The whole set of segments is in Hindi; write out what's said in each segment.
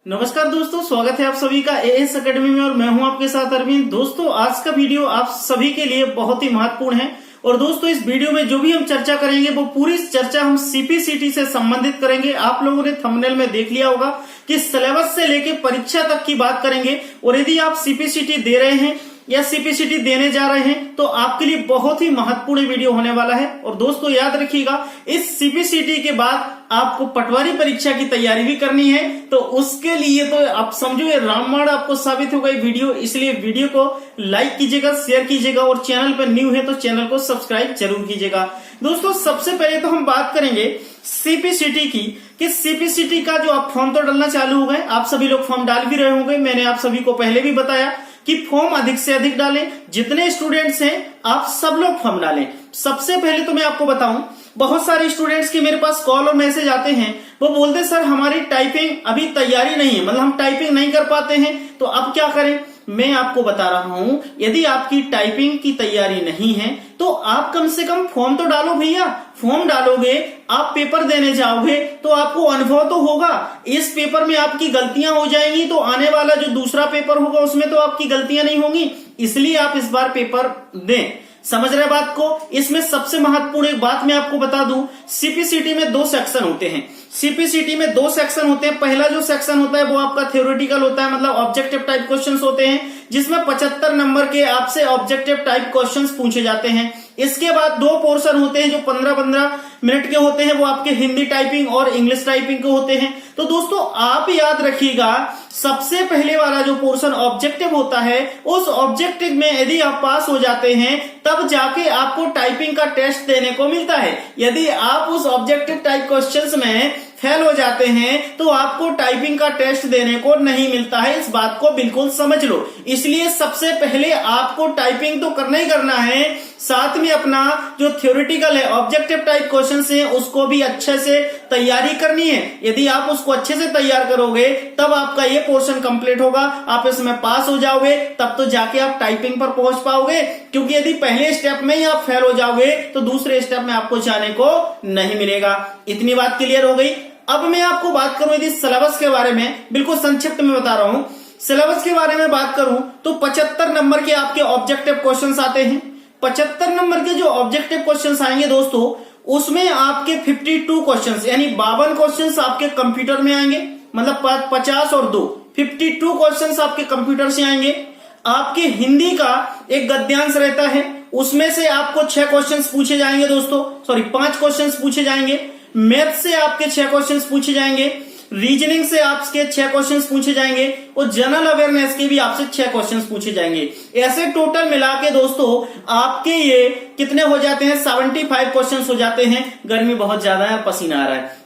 नमस्कार दोस्तों, स्वागत है आप सभी का एएस एकेडमी में और मैं हूं आपके साथ अरविंद। दोस्तों, आज का वीडियो आप सभी के लिए बहुत ही महत्वपूर्ण है और दोस्तों इस वीडियो में जो भी हम चर्चा करेंगे वो पूरी चर्चा हम सीपीसीटी से संबंधित करेंगे। आप लोगों ने थंबनेल में देख लिया होगा कि सिलेबस से लेके परीक्षा तक की बात करेंगे और यदि आप सीपीसीटी दे रहे हैं या सीपीसीटी देने जा रहे हैं तो आपके लिए बहुत ही महत्वपूर्ण वीडियो होने वाला है। और दोस्तों याद रखिएगा, इस सीपीसीटी के बाद आपको पटवारी परीक्षा की तैयारी भी करनी है, तो उसके लिए तो आप समझो ये रामबाण आपको साबित होगा ये वीडियो। इसलिए वीडियो को लाइक कीजिएगा, शेयर कीजिएगा और चैनल पर न्यू है तो चैनल को सब्सक्राइब जरूर कीजिएगा। दोस्तों सबसे पहले तो हम बात करेंगे सीपीसीटी की कि सीपीसीटी का जो आप फॉर्म तो डालना चालू हो गए, आप सभी लोग फॉर्म डाल भी रहे होंगे। मैंने आप सभी को पहले भी बताया कि फॉर्म अधिक से अधिक डालें, जितने स्टूडेंट्स हैं आप सब लोग फॉर्म डालें। सबसे पहले तो मैं आपको बताऊं, बहुत सारे स्टूडेंट्स के मेरे पास कॉल और मैसेज आते हैं, वो बोलते सर हमारी टाइपिंग अभी तैयारी नहीं है, मतलब हम टाइपिंग नहीं कर पाते हैं, तो अब क्या करें। मैं आपको बता रहा हूं, यदि आपकी टाइपिंग की तैयारी नहीं है तो आप कम से कम फॉर्म तो डालो भैया। फॉर्म डालोगे, आप पेपर देने जाओगे तो आपको अनुभव तो होगा। इस पेपर में आपकी गलतियां हो जाएंगी तो आने वाला जो दूसरा पेपर होगा उसमें तो आपकी गलतियां नहीं होंगी, इसलिए आप इस बार पेपर दें। समझ रहे बात को। इसमें सबसे महत्वपूर्ण एक बात मैं आपको बता दूं, सीपीसीटी में 2 सेक्शन होते हैं। सीपीसीटी में 2 सेक्शन होते हैं। पहला जो सेक्शन होता है वो आपका थ्योरेटिकल होता है, मतलब ऑब्जेक्टिव टाइप क्वेश्चंस होते हैं, जिसमें 75 नंबर के आपसे ऑब्जेक्टिव टाइप क्वेश्चंस पूछे जाते हैं। इसके बाद 2 पोर्शन होते हैं जो 15-15 मिनट के होते हैं, वो आपके हिंदी टाइपिंग और इंग्लिश टाइपिंग के होते हैं। तो दोस्तों आप याद रखिएगा, सबसे पहले वाला जो पोर्शन ऑब्जेक्टिव होता है, उस ऑब्जेक्टिव में यदि आप पास हो जाते हैं तब जाके आपको टाइपिंग का टेस्ट देने को मिलता है। यदि आप उस ऑब्जेक्टिव टाइप क्वेश्चंस में फेल हो जाते हैं तो आपको टाइपिंग का टेस्ट देने को नहीं मिलता है। इस बात को बिल्कुल समझ लो। इसलिए सबसे पहले आपको टाइपिंग तो करना ही करना है, साथ में अपना जो थ्योरेटिकल है ऑब्जेक्टिव टाइप क्वेश्चंस हैं उसको भी अच्छे से तैयारी करनी है। यदि आप उसको अच्छे से तैयार करोगे तब आपका ये पोर्शन कंप्लीट होगा, आप इसमें पास हो जाओगे, तब तो जाके आप टाइपिंग पर पहुंच पाओगे। क्योंकि यदि पहले स्टेप में ही आप फेल हो जाओगे तो दूसरे स्टेप में आपको जाने को नहीं मिलेगा। इतनी बात क्लियर हो गई। अब मैं आपको बात करूं यदि सिलेबस के बारे में, बिल्कुल संक्षिप्त में बता रहा हूं। सिलेबस के बारे में बात करूं तो 75 नंबर के आपके ऑब्जेक्टिव क्वेश्चंस आते हैं। 75 नंबर के जो ऑब्जेक्टिव क्वेश्चंस आएंगे दोस्तों, उसमें आपके 52 क्वेश्चंस यानी 52 क्वेश्चंस आपके कंप्यूटर में आएंगे, मतलब 50 और 2 52 क्वेश्चंस आपके कंप्यूटर से आएंगे। आपके हिंदी का एक गद्यांश रहता है, उसमें से आपको 6 क्वेश्चंस पूछे जाएंगे दोस्तों, 5 क्वेश्चंस पूछे जाएंगे। मैथ से आपके 6 क्वेश्चंस पूछे जाएंगे, रीजनिंग से आपके 6 क्वेश्चंस पूछे जाएंगे और जनरल अवेयरनेस के भी आपसे 6 क्वेश्चंस पूछे जाएंगे। ऐसे टोटल मिला के दोस्तों आपके ये कितने हो जाते हैं, 75 क्वेश्चंस हो जाते हैं। गर्मी बहुत ज्यादा है, पसीना आ रहा है,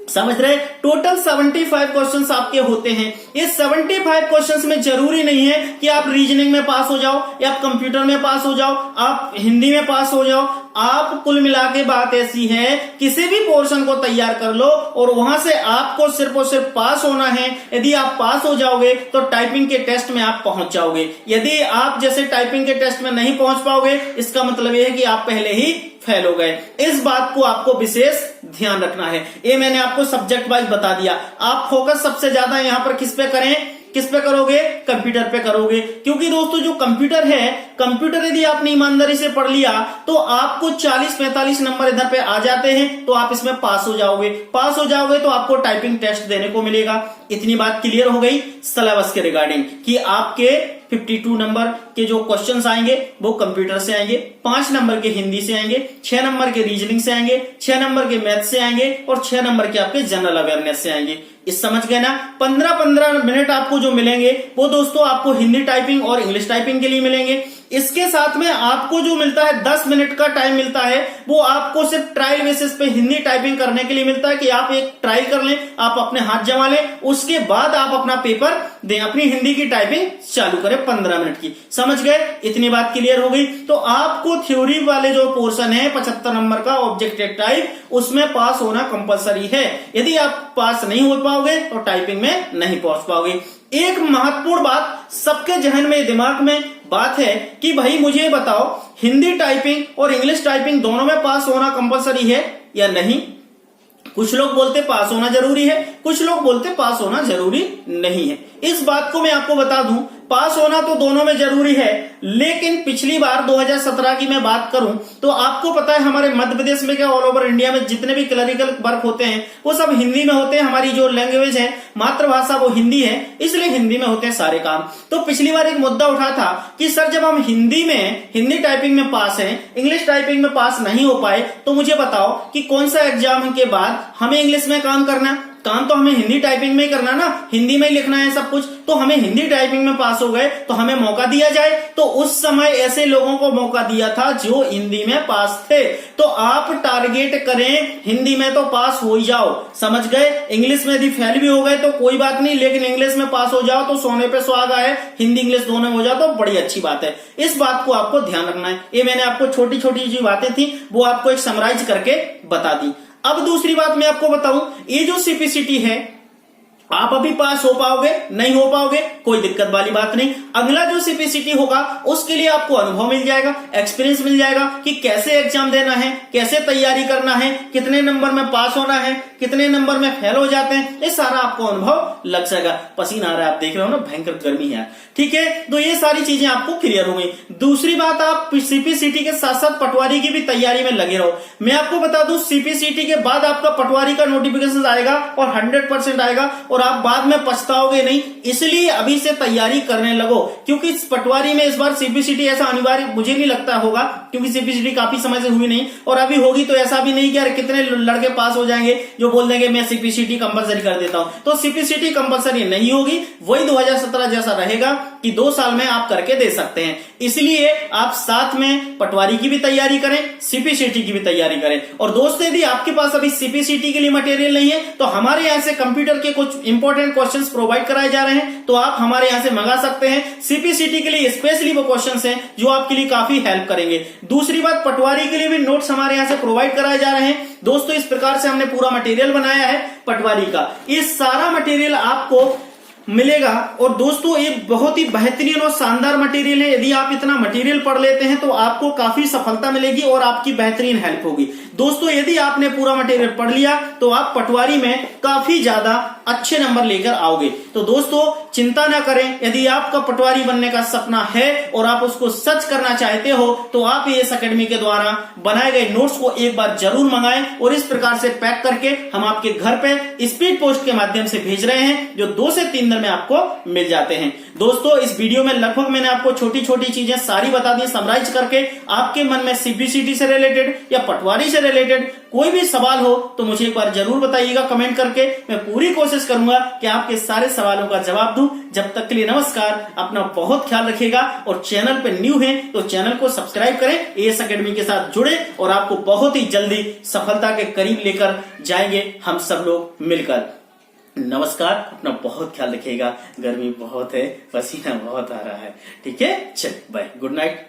समझ रहे। टोटल 75 क्वेश्चंस आपके होते हैं। इस 75 क्वेश्चंस में जरूरी नहीं है कि आप रीजनिंग में पास हो जाओ या आप कंप्यूटर में पास हो जाओ, आप हिंदी में पास हो जाओ। आप कुल मिला के बात ऐसी है, किसी भी पोर्शन को तैयार कर लो और वहां से आपको सिर्फ और सिर्फ पास होना है। यदि आप पास हो जाओगे तो टाइपिंग के टेस्ट में आप पहुंच जाओगे। यदि आप जैसे टाइपिंग के टेस्ट में नहीं पहुंच पाओगे, इसका मतलब यह है कि आप पहले ही फेल हो गए। इस बात को आपको विशेष ध्यान रखना है। ये मैंने आपको सब्जेक्ट वाइज बता दिया। आप फोकस सबसे ज्यादा यहाँ पर किस पे करें, किस पे करोगे, कंप्यूटर पे करोगे। क्योंकि दोस्तों जो कंप्यूटर है, कंप्यूटर यदि आपने ईमानदारी से पढ़ लिया तो आपको 40-45 नंबर इधर पे आ जाते हैं, तो आप इसमें पास हो जाओगे। पास हो जाओगे तो आपको टाइपिंग टेस्ट देने को मिलेगा। इतनी बात क्लियर हो गई सिलेबस के रिगार्डिंग कि आपके 52 नंबर के जो क्वेश्चंस आएंगे वो कंप्यूटर से आएंगे, 5 नंबर के हिंदी से आएंगे, 6 नंबर के रीजनिंग से आएंगे, 6 नंबर के मैथ से आएंगे और 6 नंबर के आपके जनरल अवेयरनेस से आएंगे। इस समझ गए ना। 15-15 मिनट आपको जो मिलेंगे वो दोस्तों आपको हिंदी टाइपिंग और इंग्लिश टाइपिंग के लिए मिलेंगे। इसके साथ में आपको जो मिलता है 10 मिनट का टाइम मिलता है, वो आपको सिर्फ ट्रायल बेसिस पे हिंदी टाइपिंग करने के लिए मिलता है कि आप एक ट्रायल कर लें, आप अपने हाथ जमा लें, उसके बाद आप अपना पेपर दें, अपनी हिंदी की टाइपिंग चालू करें 15 मिनट की। समझ गए। इतनी बात क्लियर हो गई। तो आपको थ्योरी वाले जो पोर्शन है 75 नंबर का ऑब्जेक्टिव टाइप, उसमें पास होना कंपलसरी है। यदि आप पास नहीं हो पाओगे तो टाइपिंग में नहीं पहुंच पाओगे। एक महत्वपूर्ण बात सबके जहन में, दिमाग में बात है कि भाई मुझे बताओ, हिंदी टाइपिंग और इंग्लिश टाइपिंग दोनों में पास होना कंपलसरी है या नहीं। कुछ लोग बोलते पास होना जरूरी है, कुछ लोग बोलते पास होना जरूरी नहीं है। इस बात को मैं आपको बता दूं, पास होना तो दोनों में जरूरी है, लेकिन पिछली बार 2017 की मैं बात करूं तो आपको पता है हमारे मध्य प्रदेश में क्या ऑल ओवर इंडिया में जितने भी क्लरिकल वर्क होते हैं वो सब हिंदी में होते हैं। हमारी जो लैंग्वेज है, मातृभाषा, वो हिंदी है, इसलिए हिंदी में होते हैं सारे काम। तो पिछली बार एक मुद्दा उठा था कि सर जब हम हिंदी टाइपिंग में पास हैं, इंग्लिश टाइपिंग में पास नहीं हो पाए, तो मुझे बताओ कि कौन सा एग्जाम के बाद हमें इंग्लिश में काम करना है? काम तो हमें हिंदी टाइपिंग में ही करना ना, हिंदी में ही लिखना है सब कुछ। तो हमें हिंदी टाइपिंग में पास हो गए तो हमें मौका दिया जाए। तो उस समय ऐसे लोगों को मौका दिया था जो हिंदी में पास थे। तो आप टारगेट करें हिंदी में तो पास हो ही जाओ, समझ गए? इंग्लिश में यदि फेल भी हो गए तो कोई बात नहीं, लेकिन इंग्लिश में पास हो जाओ तो सोने पे सुहागा है। हिंदी इंग्लिश दोनों में हो जाओ तो बड़ी अच्छी बात है। इस बात को आपको ध्यान रखना है। ये मैंने आपको छोटी छोटी जो बातें थी वो आपको एक समराइज करके बता दी। अब दूसरी बात मैं आपको बताऊं, ये जो सीपीसीटी है आप अभी पास हो पाओगे नहीं हो पाओगे कोई दिक्कत वाली बात नहीं। अगला जो सीपीसीटी होगा उसके लिए आपको अनुभव मिल जाएगा, एक्सपीरियंस मिल जाएगा कि कैसे एग्जाम देना है, कैसे तैयारी करना है, कितने नंबर में पास होना है, कितने नंबर में फेल हो जाते हैं, ये सारा आपको अनुभव लग जाएगा। पसीना आ रहा है, आप देख रहे हो ना, भयंकर गर्मी है, ठीक है? तो ये सारी चीजें आपको क्लियर हो गई। दूसरी बात, आप सीपीसीटी के साथ साथ पटवारी की भी तैयारी में लगे रहो। मैं आपको बता दूं, सीपीसीटी के बाद आपका पटवारी का नोटिफिकेशन आएगा और 100% आएगा और आप बाद में पछताओगे नहीं। इसलिए अभी से तैयारी करने लगो, क्योंकि इस पटवारी में इस बार सीपीसीटी ऐसा अनिवार्य मुझे नहीं लगता होगा, क्योंकि सीपीसीटी काफी समय से हुई नहीं, और अभी होगी तो ऐसा भी नहीं कि यार कितने लड़के पास हो जाएंगे जो बोल देंगे मैं सीपीसीटी कंपलसरी कर देता हूं। तो सीपीसीटी कंपलसरी नहीं होगी, वही 2017 जैसा रहेगा कि 2 साल में आप करके दे सकते हैं। इसलिए आप साथ में पटवारी की भी तैयारी करें, सीपीसीटी की भी तैयारी करें। और दोस्तों, यदि आपके पास अभी सीपीसीटी के लिए मटेरियल नहीं है तो हमारे यहां से कंप्यूटर के कुछ इंपॉर्टेंट क्वेश्चंस प्रोवाइड कराए जा रहे हैं, तो आप हमारे यहां से मंगा सकते हैं। सीपीसीटी के लिए स्पेशली वो क्वेश्चंस हैं जो आपके लिए काफी हेल्प करेंगे। दूसरी बात, पटवारी के लिए भी नोट्स हमारे यहां से प्रोवाइड कराए जा रहे हैं। दोस्तों, इस प्रकार से हमने पूरा मटेरियल बनाया है पटवारी का। ये सारा मटेरियल आपको मिलेगा। और दोस्तों, ये बहुत ही बेहतरीन और शानदार मटेरियल है। यदि आप इतना मटेरियल पढ़ लेते हैं तो आपको काफी सफलता मिलेगी और आपकी बेहतरीन हेल्प होगी। दोस्तों, यदि आपने पूरा मटेरियल पढ़ लिया तो आप पटवारी में काफी ज्यादा अच्छे नंबर लेकर आओगे। तो दोस्तों, चिंता ना करें, यदि आपका पटवारी बनने का सपना है और आप उसको सच करना चाहते हो तो आप एएस एकेडमी के द्वारा बनाए गए नोट्स को एक बार जरूर मंगाएं और इस प्रकार से पैक करके हम आपके घर पे स्पीड पोस्ट के माध्यम से भेज रहे हैं, जो 2 से 3 दिन में आपको मिल जाते हैं। दोस्तों, इस वीडियो में लगभग मैंने आपको छोटी छोटी चीजें सारी बता दी, समराइज करके। आपके मन में सीपीसीटी से रिलेटेड या पटवारी से रिलेटेड कोई भी सवाल हो तो मुझे एक बार जरूर बताइएगा कमेंट करके। मैं पूरी कोशिश करूंगा कि आपके सारे सवालों का जवाब दूं। जब तक के लिए नमस्कार, अपना बहुत ख्याल रखिएगा और चैनल पे न्यू है तो चैनल को सब्सक्राइब करें, एएस एकेडमी के साथ जुड़े और आपको बहुत ही जल्दी सफलता के करीब लेकर जाएंगे हम सब लोग मिलकर। नमस्कार, अपना बहुत ख्याल रखिएगा। गर्मी बहुत है, पसीना बहुत आ रहा है, ठीक है? चल बाय, गुड नाइट।